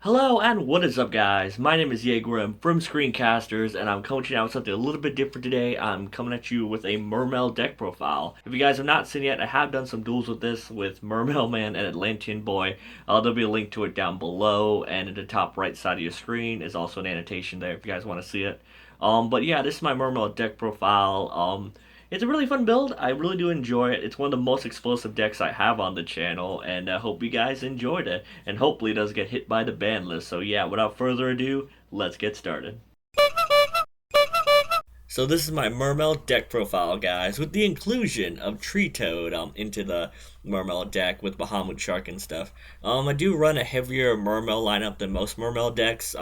Hello and what is up, guys? My name is Jaeger. I'm from Screencasters, and I'm coming to you out with something a little bit different today. I'm coming at you with a Mermail deck profile. If you guys have not seen it yet, I have done some duels with this with Mermail Man and Atlantean Boy. There'll be a link to it down below, and at the top right side of your screen is also an annotation there if you guys want to see it. But yeah, this is my Mermail deck profile. It's a really fun build. I really do enjoy it. It's one of the most explosive decks I have on the channel, and I hope you guys enjoyed it. And hopefully it doesn't get hit by the ban list. So yeah, without further ado, let's get started. So this is my Mermail deck profile, guys, with the inclusion of Treatoad into the Mermail deck with Bahamut Shark and stuff. I do run a heavier Mermail lineup than most Mermail decks,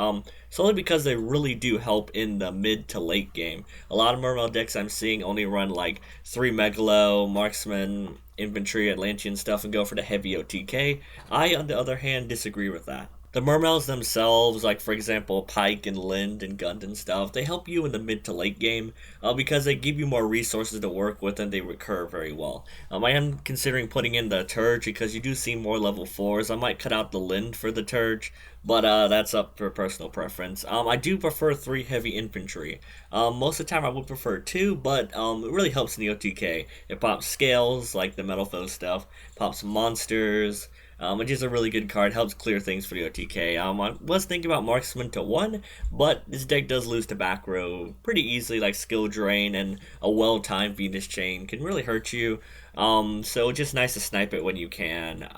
solely because they really do help in the mid to late game. A lot of Mermail decks I'm seeing only run like 3 Megalo, Marksman, Infantry, Atlantean stuff and go for the heavy OTK. I, on the other hand, disagree with that. The Mermails themselves, like for example Pike and Lind and Gund and stuff, they help you in the mid to late game because they give you more resources to work with and they recur very well. I am considering putting in the Turge because you do see more level 4s. I might cut out the Lind for the Turge, but that's up for personal preference. I do prefer 3 heavy infantry. Most of the time I would prefer 2, but it really helps in the OTK. It pops scales, like the Metal Foe stuff, pops monsters, which is a really good card, helps clear things for the OTK. I was thinking about Marksman to 1, but this deck does lose to back row pretty easily, like Skill Drain and a well-timed Venus Chain can really hurt you. So it's just nice to snipe it when you can.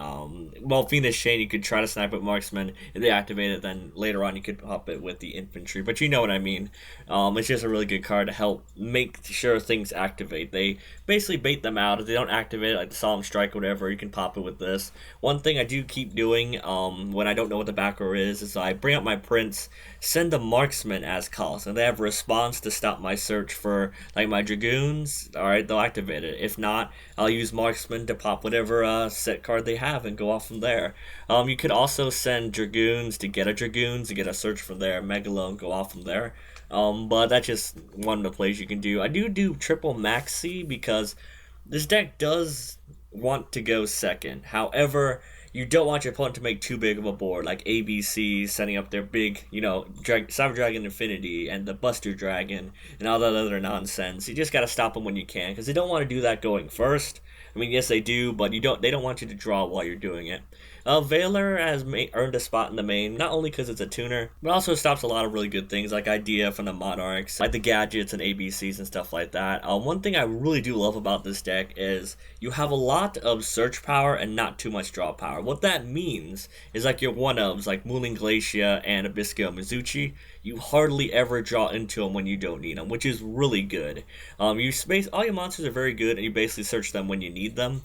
Well, Venus Chain, you could try to snipe with Marksman. If they activate it, then later on you could pop it with the Infantry. But you know what I mean. It's just a really good card to help make sure things activate. They basically bait them out. If they don't activate it, like the Solemn Strike or whatever, you can pop it with this. One thing I do keep doing when I don't know what the back row is I bring up my Prince, send the Marksman as calls, and they have a response to stop my search for like my Dragoons. Alright, they'll activate it. If not, I'll use Marksman to pop whatever set card they have and go off from there. You could also send Dragoons to get a Dragoons, to get a search from there, Megalo, and go off from there. But that's just one of the plays you can do. I do triple Maxi because this deck does want to go second. However, you don't want your opponent to make too big of a board, like ABC setting up their big, Cyber Dragon Infinity and the Buster Dragon and all that other nonsense. You just gotta stop them when you can, because they don't want to do that going first. I mean, yes, they do, but they don't want you to draw while you're doing it. Veiler has earned a spot in the main, not only because it's a tuner, but also stops a lot of really good things, like Idea from the Monarchs, like the gadgets and ABCs and stuff like that. One thing I really do love about this deck is you have a lot of search power and not too much draw power. What that means is like your one-ofs, like Mooling Glacia and Abyssgale Mizuchi, you hardly ever draw into them when you don't need them, which is really good. You space all your monsters are very good, and you basically search them when you need them.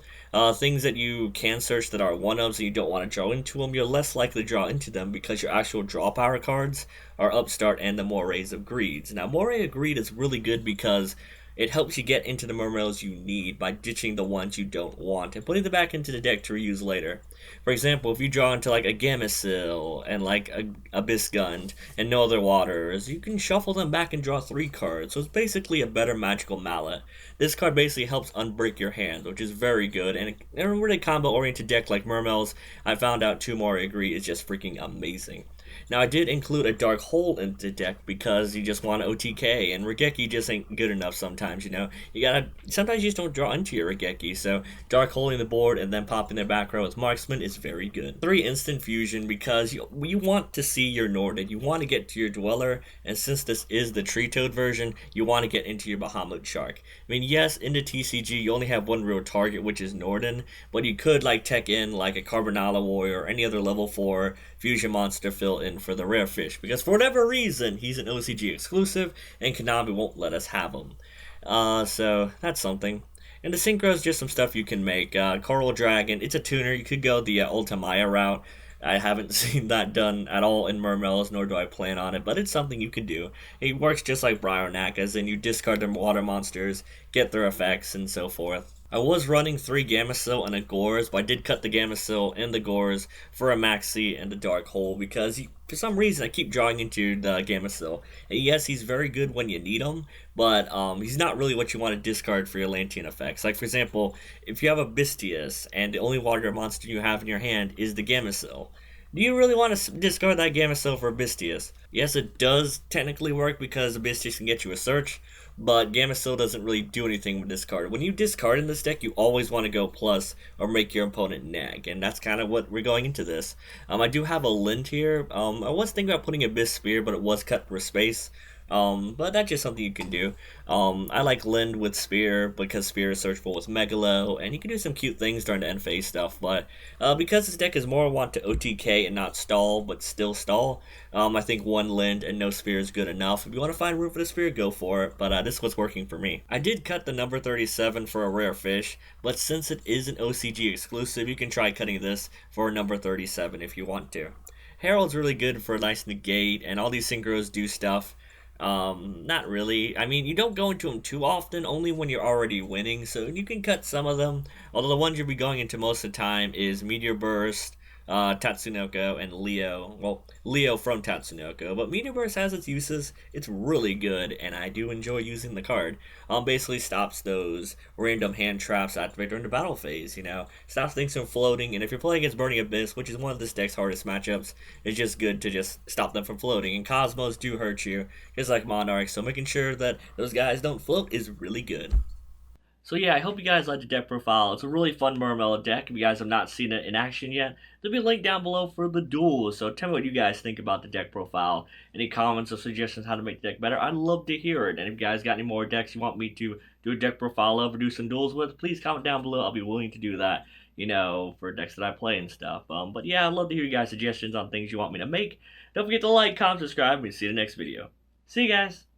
Things that you can search that are one-ofs and you don't want to draw into them, you're less likely to draw into them because your actual draw power cards are Upstart and the Morays of Greeds. Now, Moray of Greed is really good because it helps you get into the Mermails you need by ditching the ones you don't want and putting them back into the deck to reuse later. For example, if you draw into like a Gamecill and like a Abyssgund and no other waters, you can shuffle them back and draw 3 cards. So it's basically a better magical mallet. This card basically helps unbreak your hand, which is very good. And in a really combo-oriented deck like Mermails, I found out 2 more agree is just freaking amazing. Now, I did include a Dark Hole in the deck because you just want OTK, and Regeki just ain't good enough sometimes, sometimes you just don't draw into your Regeki, so Dark Holing the board and then popping their back row as Marksman is very good. 3 Instant Fusion because you want to see your Norden, you want to get to your Dweller, and since this is the Treatoad version, you want to get into your Bahamut Shark. I mean, yes, in the TCG, you only have one real target, which is Norden, but you could like tech in like a Carbonala Warrior or any other level 4 fusion monster fill in for the rare fish, because for whatever reason he's an OCG exclusive and Konami won't let us have him. So that's something. And the synchro is just some stuff you can make. Coral Dragon, it's a tuner. You could go the Ultimaya route. I haven't seen that done at all in Mermails, nor do I plan on it, but it's something you could do. It works just like Brionac, as in you discard their water monsters, get their effects, and so forth. I was running 3 Gamecill and a Gores, but I did cut the Gamecill and the Gores for a Maxi and the Dark Hole because for some reason I keep drawing into the Gamecill. And yes, he's very good when you need him, but he's not really what you want to discard for your Atlantean effects. Like for example, if you have a Bistius and the only water monster you have in your hand is the Gamecill, Do you really want to discard that Gamma for Abystius? Yes, it does technically work because Abystius can get you a search, but Gamma doesn't really do anything with this card. When you discard in this deck, you always want to go plus or make your opponent nag, and that's kind of what we're going into this. I do have a Lind here. I was thinking about putting Abyss Spear, but it was cut for space. But that's just something you can do. I like Lind with Spear because Spear is searchable with Megalo, and you can do some cute things during the end phase stuff. But because this deck is more want to OTK and not stall, but still stall, I think one Lind and no Spear is good enough. If you want to find room for the Spear, go for it. But this was working for me. I did cut the number 37 for a rare fish, but since it is an OCG exclusive, you can try cutting this for a number 37 if you want to. Herald's really good for a nice negate, and all these synchros do stuff. Not really. I mean, you don't go into them too often, only when you're already winning, so you can cut some of them. Although the ones you'll be going into most of the time is Meteor Burst, Tatsunoko, and Leo. Well, Leo from Tatsunoko, but Meteor Burst has its uses. It's really good, and I do enjoy using the card. Basically stops those random hand traps activate during the battle phase, you know. Stops things from floating, and if you're playing against Burning Abyss, which is one of this deck's hardest matchups, it's just good to just stop them from floating. And Cosmos do hurt you, just like Monarchs, so making sure that those guys don't float is really good. So yeah, I hope you guys liked the deck profile. It's a really fun Mermail deck. If you guys have not seen it in action yet, there'll be a link down below for the duels. So tell me what you guys think about the deck profile. Any comments or suggestions how to make the deck better? I'd love to hear it. And if you guys got any more decks you want me to do a deck profile of or do some duels with, please comment down below. I'll be willing to do that, you know, for decks that I play and stuff. But yeah, I'd love to hear you guys' suggestions on things you want me to make. Don't forget to like, comment, subscribe, and see you in the next video. See you guys!